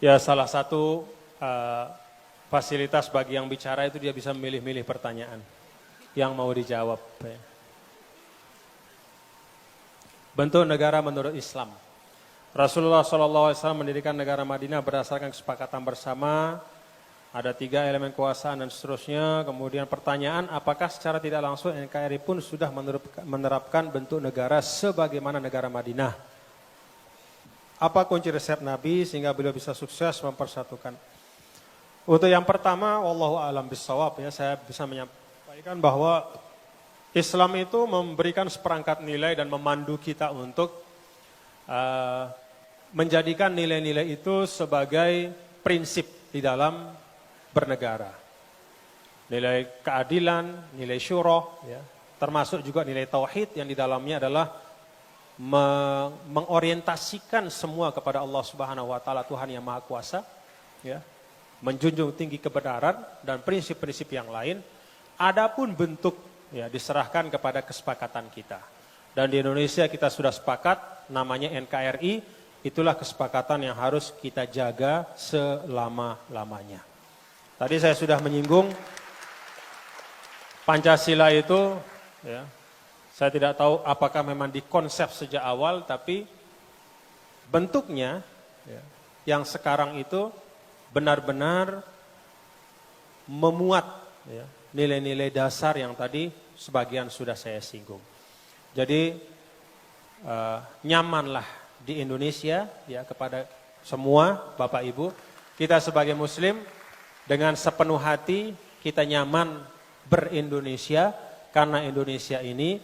Ya, salah satu fasilitas bagi yang bicara itu dia bisa memilih-milih pertanyaan yang mau dijawab. Bentuk negara menurut Islam. Rasulullah SAW mendirikan negara Madinah berdasarkan kesepakatan bersama. Ada 3 elemen kekuasaan dan seterusnya. Kemudian pertanyaan, apakah secara tidak langsung NKRI pun sudah menerapkan bentuk negara sebagaimana negara Madinah? Apa kunci resep Nabi sehingga beliau bisa sukses mempersatukan? Untuk yang pertama, wallahu a'lam bissawab, ya, saya bisa menyampaikan bahwa Islam itu memberikan seperangkat nilai dan memandu kita untuk menjadikan nilai-nilai itu sebagai prinsip di dalam bernegara. Nilai keadilan, nilai syuroh, ya, termasuk juga nilai tauhid yang di dalamnya adalah mengorientasikan semua kepada Allah Subhanahu wa taala, Tuhan yang Maha Kuasa, ya. Menjunjung tinggi kebenaran dan prinsip-prinsip yang lain. Adapun bentuk, ya, diserahkan kepada kesepakatan kita. Dan di Indonesia kita sudah sepakat, namanya NKRI, itulah kesepakatan yang harus kita jaga selama-lamanya. Tadi saya sudah menyinggung Pancasila itu, ya, saya tidak tahu apakah memang dikonsep sejak awal, tapi bentuknya, ya, yang sekarang itu benar-benar memuat, ya, nilai-nilai dasar yang tadi sebagian sudah saya singgung. Jadi nyamanlah di Indonesia, ya, kepada semua Bapak Ibu, kita sebagai Muslim dengan sepenuh hati kita nyaman ber-Indonesia karena Indonesia ini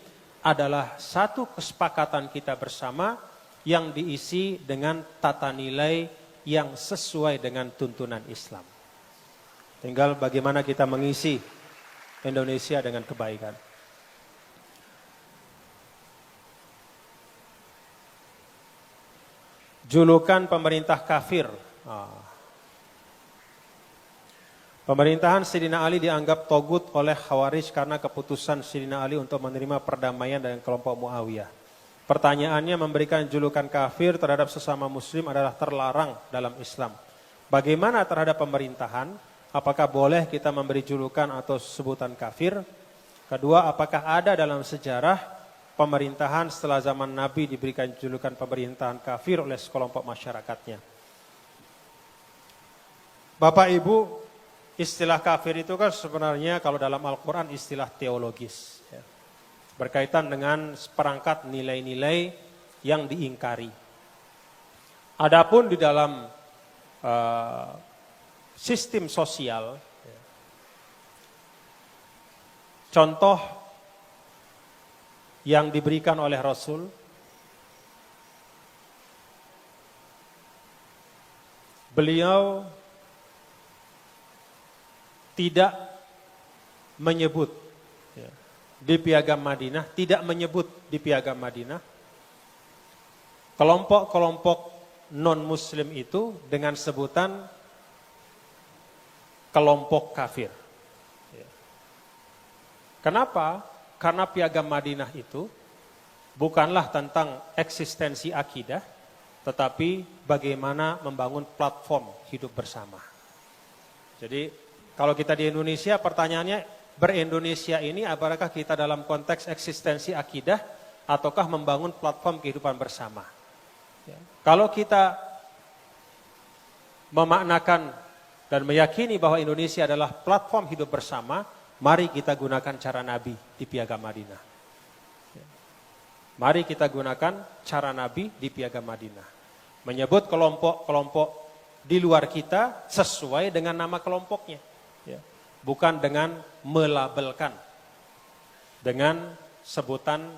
adalah satu kesepakatan kita bersama yang diisi dengan tata nilai yang sesuai dengan tuntunan Islam. Tinggal bagaimana kita mengisi Indonesia dengan kebaikan. Julukan pemerintah kafir. Pemerintahan Sayyidina Ali dianggap togut oleh Khawarij karena keputusan Sayyidina Ali untuk menerima perdamaian dengan kelompok Muawiyah. Pertanyaannya, memberikan julukan kafir terhadap sesama muslim adalah terlarang dalam Islam. Bagaimana terhadap pemerintahan? Apakah boleh kita memberi julukan atau sebutan kafir? Kedua, apakah ada dalam sejarah pemerintahan setelah zaman Nabi diberikan julukan pemerintahan kafir oleh sekelompok masyarakatnya? Bapak Ibu, istilah kafir itu kan sebenarnya kalau dalam Al-Quran istilah teologis, ya, berkaitan dengan seperangkat nilai-nilai yang diingkari. Adapun di dalam sistem sosial, ya, contoh yang diberikan oleh Rasul, beliau tidak menyebut, ya, di Piagam Madinah, tidak menyebut di Piagam Madinah kelompok-kelompok non-muslim itu dengan sebutan kelompok kafir. Ya. Kenapa? Karena Piagam Madinah itu bukanlah tentang eksistensi akidah, tetapi bagaimana membangun platform hidup bersama. Jadi kalau kita di Indonesia, pertanyaannya, ber-Indonesia ini apakah kita dalam konteks eksistensi akidah ataukah membangun platform kehidupan bersama? Ya. Kalau kita memaknakan dan meyakini bahwa Indonesia adalah platform hidup bersama, mari kita gunakan cara Nabi di Piagam Madinah. Ya. Mari kita gunakan cara Nabi di Piagam Madinah. Menyebut kelompok-kelompok di luar kita sesuai dengan nama kelompoknya. Ya, bukan dengan melabelkan dengan sebutan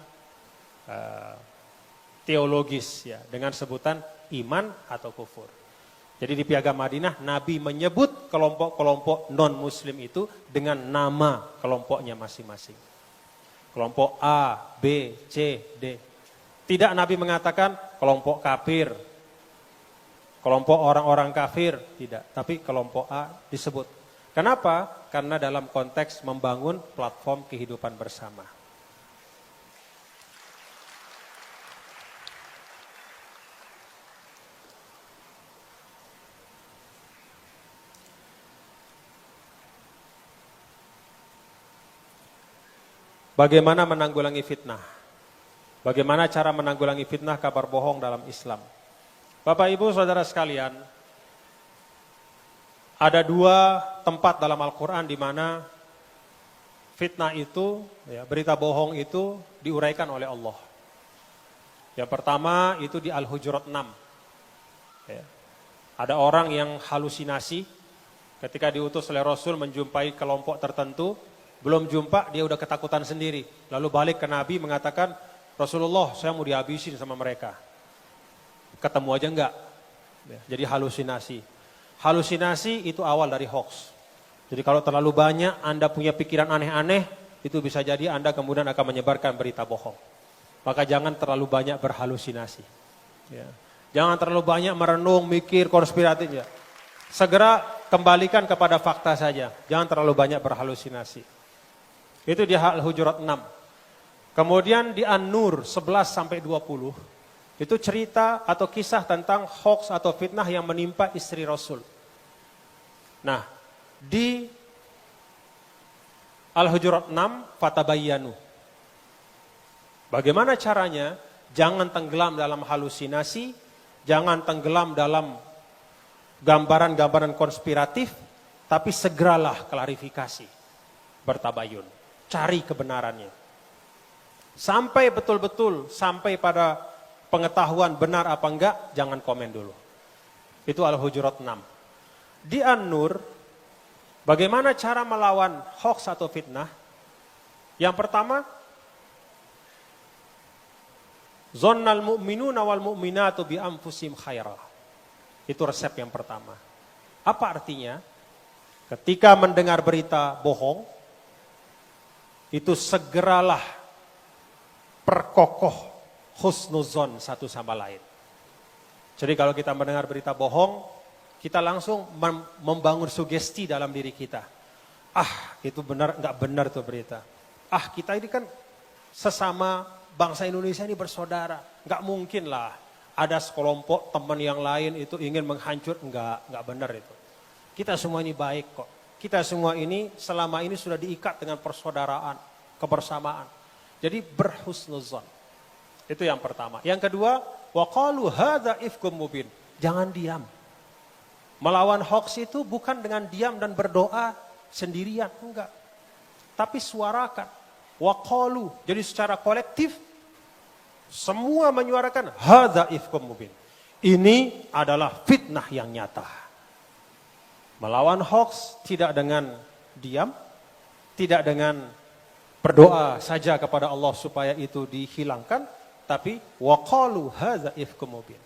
teologis, ya, dengan sebutan iman atau kufur. Jadi di Piagam Madinah Nabi menyebut kelompok-kelompok non-muslim itu dengan nama kelompoknya masing-masing. Kelompok A, B, C, D. Tidak Nabi mengatakan kelompok kafir, kelompok orang-orang kafir, tidak. Tapi kelompok A disebut. Kenapa? Karena dalam konteks membangun platform kehidupan bersama. bagaimana menanggulangi fitnah. Bagaimana cara menanggulangi fitnah kabar bohong dalam Islam. Bapak Ibu Saudara sekalian, ada dua tempat dalam Al-Quran di mana fitnah itu, ya, berita bohong itu diuraikan oleh Allah. Yang pertama itu di Al-Hujurat 6. Ya. Ada orang yang halusinasi ketika diutus oleh Rasul menjumpai kelompok tertentu, belum jumpa dia udah ketakutan sendiri. Lalu balik ke Nabi mengatakan, Rasulullah saya mau dihabisin sama mereka. Ketemu aja enggak. Ya, jadi halusinasi. Halusinasi itu awal dari hoax. Jadi kalau terlalu banyak Anda punya pikiran aneh-aneh, itu bisa jadi Anda kemudian akan menyebarkan berita bohong. Maka jangan terlalu banyak berhalusinasi. Ya. Jangan terlalu banyak merenung, mikir, konspiratif. Ya. Segera kembalikan kepada fakta saja. Jangan terlalu banyak berhalusinasi. Itu di Al-Hujurat 6. Kemudian di An-Nur 11-20, itu cerita atau kisah tentang hoax atau fitnah yang menimpa istri Rasul. Nah, di Al-Hujurat 6, fatabayyanu. Bagaimana caranya? Jangan tenggelam dalam halusinasi, jangan tenggelam dalam gambaran-gambaran konspiratif, tapi segeralah klarifikasi, bertabayun, cari kebenarannya. Sampai betul-betul, sampai pada pengetahuan benar apa enggak, jangan komen dulu. Itu Al-Hujurat 6. Di An-Nur, bagaimana cara melawan hoax atau fitnah? Yang pertama, Zonnal mu'minuna wal mu'minatu bi anfusihim khaira. Itu resep yang pertama. Apa artinya? Ketika mendengar berita bohong, itu segeralah perkokoh husnuzon satu sama lain. Jadi kalau kita mendengar berita bohong, kita langsung membangun sugesti dalam diri kita. Ah, itu benar, enggak benar tuh berita. Ah, kita ini kan sesama bangsa Indonesia ini bersaudara. Enggak mungkin lah ada sekelompok teman yang lain itu ingin menghancur. Enggak benar itu. Kita semua ini baik kok. Kita semua ini selama ini sudah diikat dengan persaudaraan, kebersamaan. Jadi berhusnuzon. Itu yang pertama. Yang kedua, waqalu hadza ifkum mubin. Jangan diam. Melawan hoax itu bukan dengan diam dan berdoa sendirian, enggak. Tapi suarakan. Waqalu. Jadi secara kolektif semua menyuarakan hadza ifkum mubin. Ini adalah fitnah yang nyata. Melawan hoax tidak dengan diam, tidak dengan berdoa saja kepada Allah supaya itu dihilangkan, tapi waqalu hadza ifkum mubin.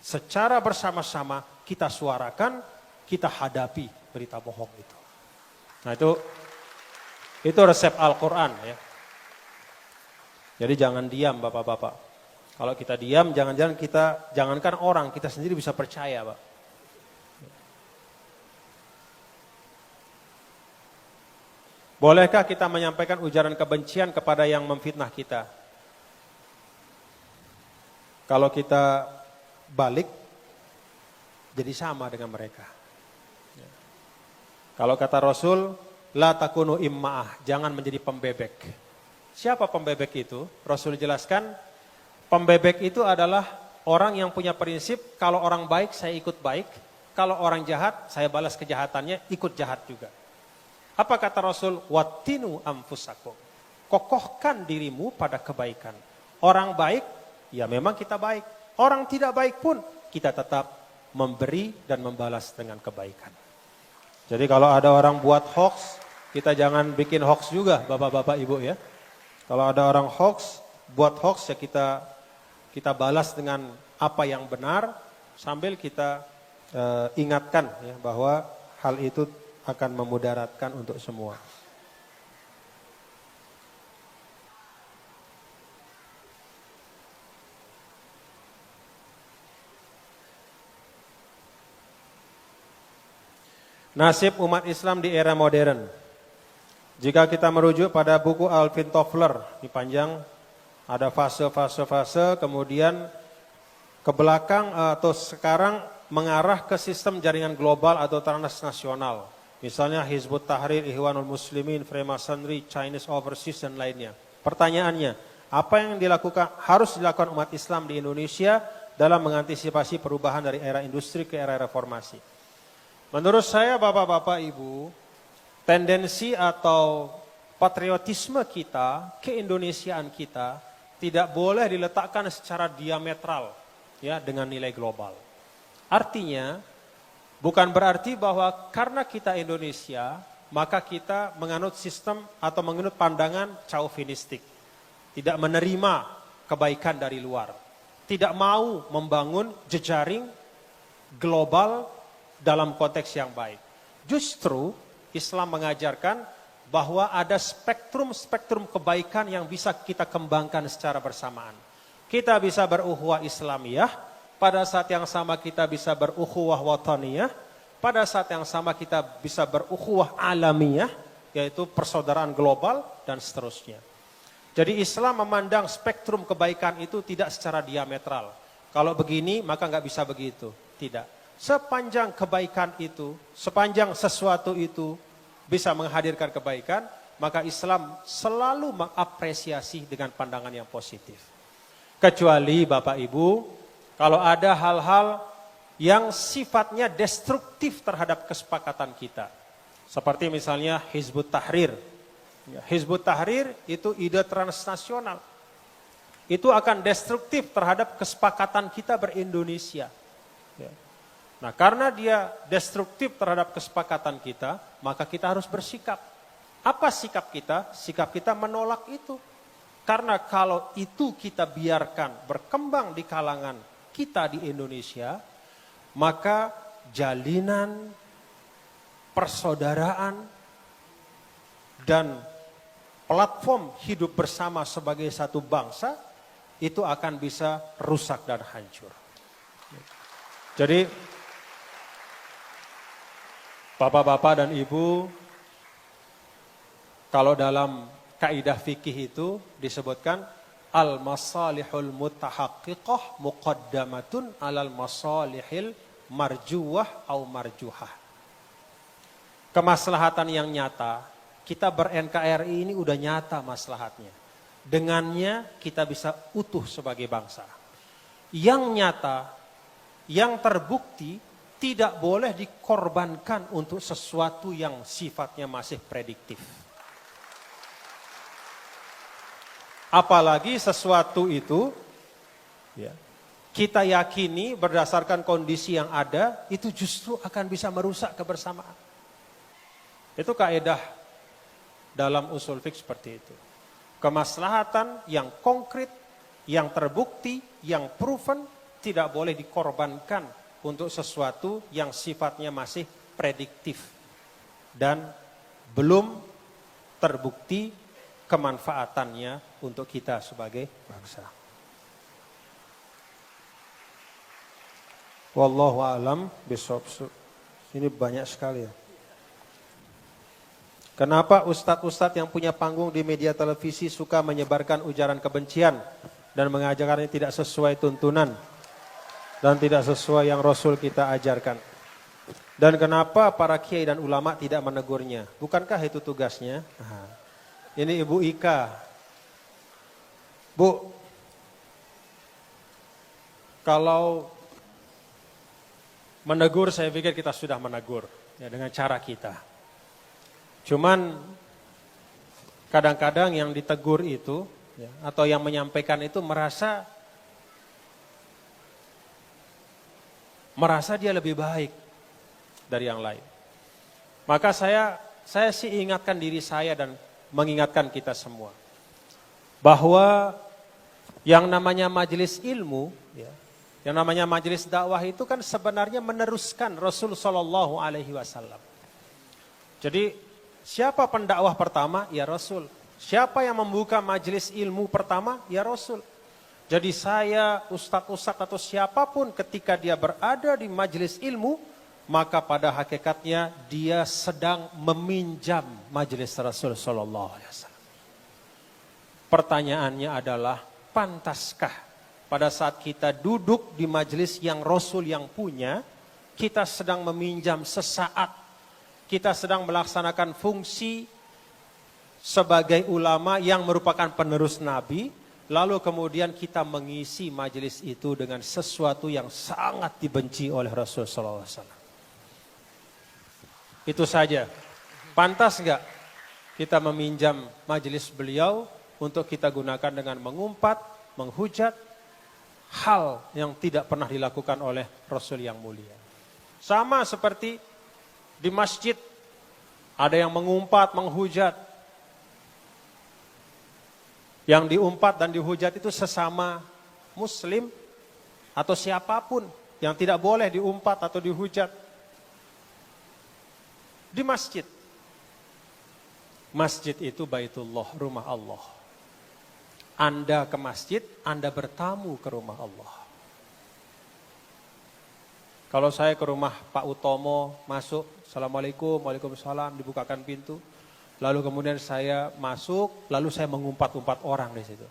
Secara bersama-sama kita suarakan, kita hadapi berita bohong itu. Nah, itu resep Al-Qur'an ya. Jadi jangan diam Bapak-bapak. Kalau kita diam, jangankan orang, kita sendiri bisa percaya, Pak. Bolehkah kita menyampaikan ujaran kebencian kepada yang memfitnah kita? Kalau kita balik, jadi sama dengan mereka. Kalau kata Rasul, la takunu imma'ah, jangan menjadi pembebek. Siapa pembebek itu? Rasul jelaskan, pembebek itu adalah orang yang punya prinsip, kalau orang baik saya ikut baik, kalau orang jahat saya balas kejahatannya, ikut jahat juga. Apa kata Rasul? Wattinu anfusakum. Kokohkan dirimu pada kebaikan. Orang baik, ya memang kita baik. Orang tidak baik pun, kita tetap memberi dan membalas dengan kebaikan. Jadi kalau ada orang buat hoax, kita jangan bikin hoax juga, bapak-bapak ibu ya. Kalau ada orang hoax, buat hoax ya kita balas dengan apa yang benar, sambil kita ingatkan ya, bahwa hal itu akan memudaratkan untuk semua. Nasib umat Islam di era modern. Jika kita merujuk pada buku Alvin Toffler, di panjang ada fase-fase, kemudian ke belakang atau sekarang mengarah ke sistem jaringan global atau transnasional. Misalnya Hizbut Tahrir, Ikhwanul Muslimin, Freemasonry, Chinese Overseas dan lainnya. Pertanyaannya, apa yang harus dilakukan umat Islam di Indonesia dalam mengantisipasi perubahan dari era industri ke era reformasi? Menurut saya, Bapak-bapak, Ibu, tendensi atau patriotisme kita, keindonesiaan kita tidak boleh diletakkan secara diametral ya dengan nilai global. Artinya bukan berarti bahwa karena kita Indonesia maka kita menganut sistem atau menganut pandangan chauvinistik, tidak menerima kebaikan dari luar, tidak mau membangun jejaring global dalam konteks yang baik. Justru Islam mengajarkan bahwa ada spektrum-spektrum kebaikan yang bisa kita kembangkan secara bersamaan. Kita bisa berukhuwah Islamiyah, pada saat yang sama kita bisa berukhuwah wataniyah, pada saat yang sama kita bisa berukhuwah alamiyah, yaitu persaudaraan global dan seterusnya. Jadi Islam memandang spektrum kebaikan itu tidak secara diametral. Kalau begini maka nggak bisa begitu, tidak. Sepanjang kebaikan itu, sepanjang sesuatu itu bisa menghadirkan kebaikan, maka Islam selalu mengapresiasi dengan pandangan yang positif. Kecuali Bapak Ibu, kalau ada hal-hal yang sifatnya destruktif terhadap kesepakatan kita. Seperti misalnya Hizbut Tahrir. Hizbut Tahrir itu ide transnasional. Itu akan destruktif terhadap kesepakatan kita ber-Indonesia. Nah, karena dia destruktif terhadap kesepakatan kita, maka kita harus bersikap. Apa sikap kita? Sikap kita menolak itu. Karena kalau itu kita biarkan berkembang di kalangan kita di Indonesia, maka jalinan persaudaraan dan platform hidup bersama sebagai satu bangsa itu akan bisa rusak dan hancur. Jadi Bapak-bapak dan Ibu, kalau dalam kaidah fikih itu disebutkan al-masalihul mutahaqqiqah muqaddamatun alal masalihil marjuwah au marjuhah. Kemaslahatan yang nyata, kita ber-NKRI ini udah nyata maslahatnya. Dengannya kita bisa utuh sebagai bangsa. Yang nyata, yang terbukti, tidak boleh dikorbankan untuk sesuatu yang sifatnya masih prediktif. Apalagi sesuatu itu ya, kita yakini berdasarkan kondisi yang ada, itu justru akan bisa merusak kebersamaan. Itu kaidah dalam usul fiqh seperti itu. Kemaslahatan yang konkret, yang terbukti, yang proven, tidak boleh dikorbankan untuk sesuatu yang sifatnya masih prediktif dan belum terbukti kemanfaatannya untuk kita sebagai bangsa. Wallahu a'lam bishawab. Ini banyak sekali ya. Kenapa ustadz-ustadz yang punya panggung di media televisi suka menyebarkan ujaran kebencian dan mengajarkannya tidak sesuai tuntunan dan tidak sesuai yang Rasul kita ajarkan? Dan kenapa para kiai dan ulama tidak menegurnya? Bukankah itu tugasnya? Ini Ibu Ika. Bu, kalau menegur saya pikir kita sudah menegur ya, dengan cara kita. Cuman kadang-kadang yang ditegur itu ya, atau yang menyampaikan itu merasa dia lebih baik dari yang lain. Maka saya sih ingatkan diri saya dan mengingatkan kita semua bahwa yang namanya majelis ilmu, ya, yang namanya majelis dakwah itu kan sebenarnya meneruskan Rasul Shallallahu Alaihi Wasallam. Jadi siapa pendakwah pertama? Ya Rasul. Siapa yang membuka majelis ilmu pertama? Ya Rasul. Jadi saya, ustadz-ustadz atau siapapun ketika dia berada di majelis ilmu, maka pada hakikatnya dia sedang meminjam majelis Rasul Sallallahu Alaihi Wasallam. Pertanyaannya adalah, pantaskah pada saat kita duduk di majelis yang Rasul yang punya, kita sedang meminjam sesaat, kita sedang melaksanakan fungsi sebagai ulama yang merupakan penerus Nabi, lalu kemudian kita mengisi majelis itu dengan sesuatu yang sangat dibenci oleh Rasulullah SAW. Itu saja. Pantas enggak kita meminjam majelis beliau untuk kita gunakan dengan mengumpat, menghujat hal yang tidak pernah dilakukan oleh Rasul yang mulia. Sama seperti di masjid, ada yang mengumpat, menghujat. Yang diumpat dan dihujat itu sesama muslim atau siapapun yang tidak boleh diumpat atau dihujat. Di masjid. Masjid itu Baitullah, rumah Allah. Anda ke masjid, Anda bertamu ke rumah Allah. Kalau saya ke rumah Pak Utomo, masuk, Assalamualaikum, Waalaikumsalam, dibukakan pintu. Lalu kemudian saya masuk, lalu saya mengumpat-umpat orang di situ.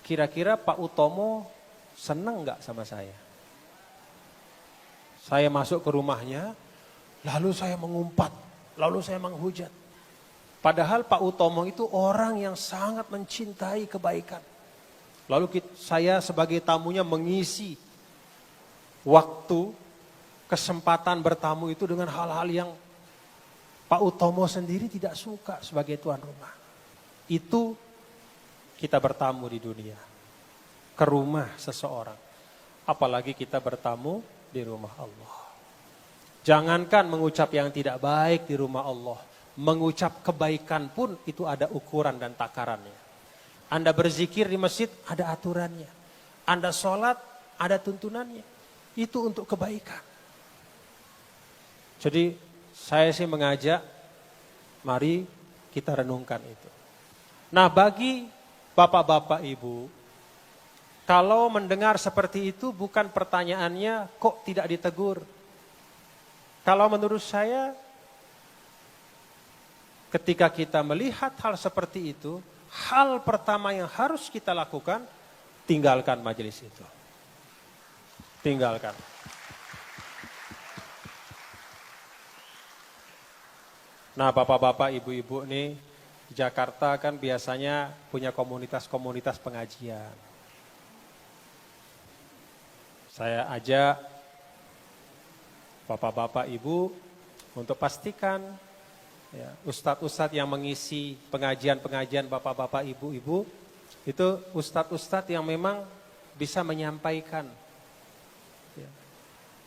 Kira-kira Pak Utomo senang nggak sama saya? Saya masuk ke rumahnya, lalu saya mengumpat, lalu saya menghujat. Padahal Pak Utomo itu orang yang sangat mencintai kebaikan. Lalu saya sebagai tamunya mengisi waktu, kesempatan bertamu itu dengan hal-hal yang Pak Utomo sendiri tidak suka sebagai tuan rumah. Itu kita bertamu di dunia, ke rumah seseorang. Apalagi kita bertamu di rumah Allah. Jangankan mengucap yang tidak baik di rumah Allah, mengucap kebaikan pun itu ada ukuran dan takarannya. Anda berzikir di masjid ada aturannya. Anda sholat ada tuntunannya. Itu untuk kebaikan. Jadi saya sih mengajak, mari kita renungkan itu. Nah bagi bapak-bapak ibu, kalau mendengar seperti itu bukan pertanyaannya kok tidak ditegur. Kalau menurut saya, ketika kita melihat hal seperti itu, hal pertama yang harus kita lakukan, tinggalkan majelis itu. Tinggalkan. Nah bapak-bapak, ibu-ibu nih, di Jakarta kan biasanya punya komunitas-komunitas pengajian. Saya ajak bapak-bapak ibu untuk pastikan ya, ustadz-ustadz yang mengisi pengajian-pengajian bapak-bapak ibu-ibu, itu ustadz-ustadz yang memang bisa menyampaikan ya,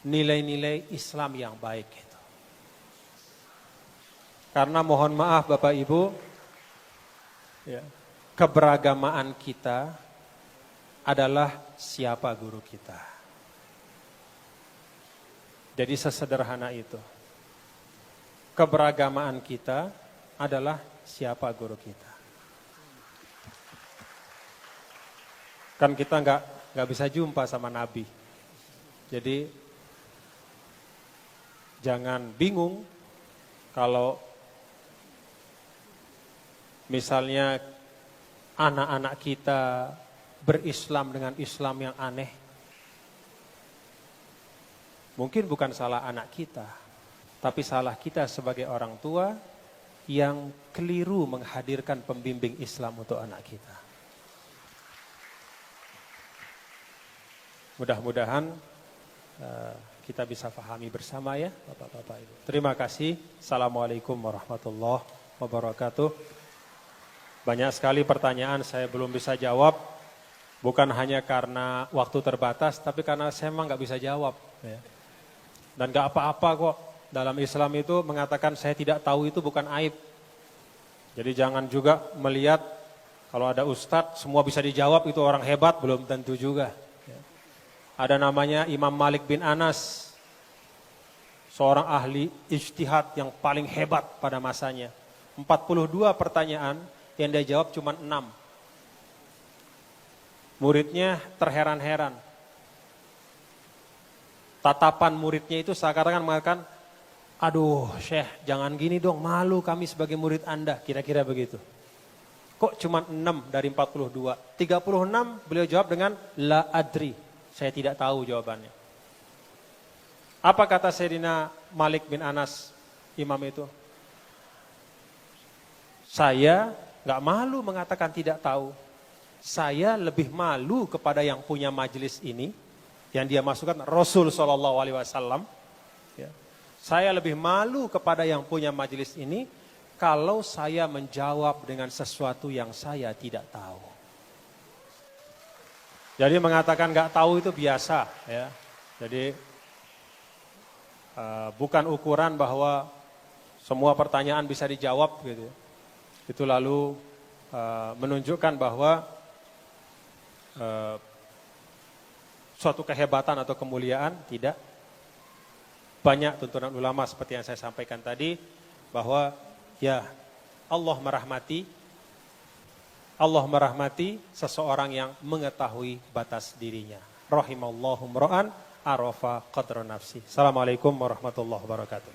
nilai-nilai Islam yang baik itu. Karena mohon maaf Bapak Ibu, ya, keberagamaan kita adalah siapa guru kita. Jadi sesederhana itu. Keberagamaan kita adalah siapa guru kita. Kan kita nggak bisa jumpa sama Nabi. Jadi jangan bingung kalau misalnya anak-anak kita berislam dengan Islam yang aneh. Mungkin bukan salah anak kita, tapi salah kita sebagai orang tua yang keliru menghadirkan pembimbing Islam untuk anak kita. Mudah-mudahan kita bisa pahami bersama ya Bapak-Bapak Ibu. Terima kasih. Assalamualaikum warahmatullahi wabarakatuh. Banyak sekali pertanyaan saya belum bisa jawab, bukan hanya karena waktu terbatas, tapi karena saya memang nggak bisa jawab. Ya. Dan nggak apa-apa kok, dalam Islam itu mengatakan saya tidak tahu itu bukan aib. Jadi jangan juga melihat kalau ada ustadz semua bisa dijawab itu orang hebat, belum tentu juga. Ya. Ada namanya Imam Malik bin Anas, seorang ahli ijtihad yang paling hebat pada masanya. 42 pertanyaan, yang dia jawab cuma 6. Muridnya terheran-heran. Tatapan muridnya itu seakan-akan mengatakan, aduh Syekh jangan gini dong, malu kami sebagai murid Anda. Kira-kira begitu. Kok cuma 6 dari 42? 36 beliau jawab dengan la adri. Saya tidak tahu jawabannya. Apa kata Sayyidina Malik bin Anas, imam itu? Saya nggak malu mengatakan tidak tahu. Saya lebih malu kepada yang punya majelis ini, yang dia masukkan Rasul Shallallahu Alaihi Wasallam. Ya. Saya lebih malu kepada yang punya majelis ini kalau saya menjawab dengan sesuatu yang saya tidak tahu. Jadi mengatakan nggak tahu itu biasa, ya. Jadi bukan ukuran bahwa semua pertanyaan bisa dijawab, gitu. Itu lalu menunjukkan bahwa suatu kehebatan atau kemuliaan, tidak. Banyak tuntunan ulama seperti yang saya sampaikan tadi, bahwa ya Allah merahmati seseorang yang mengetahui batas dirinya. Rahimallahu mra'an arafa qadra nafsi. Assalamualaikum warahmatullahi wabarakatuh.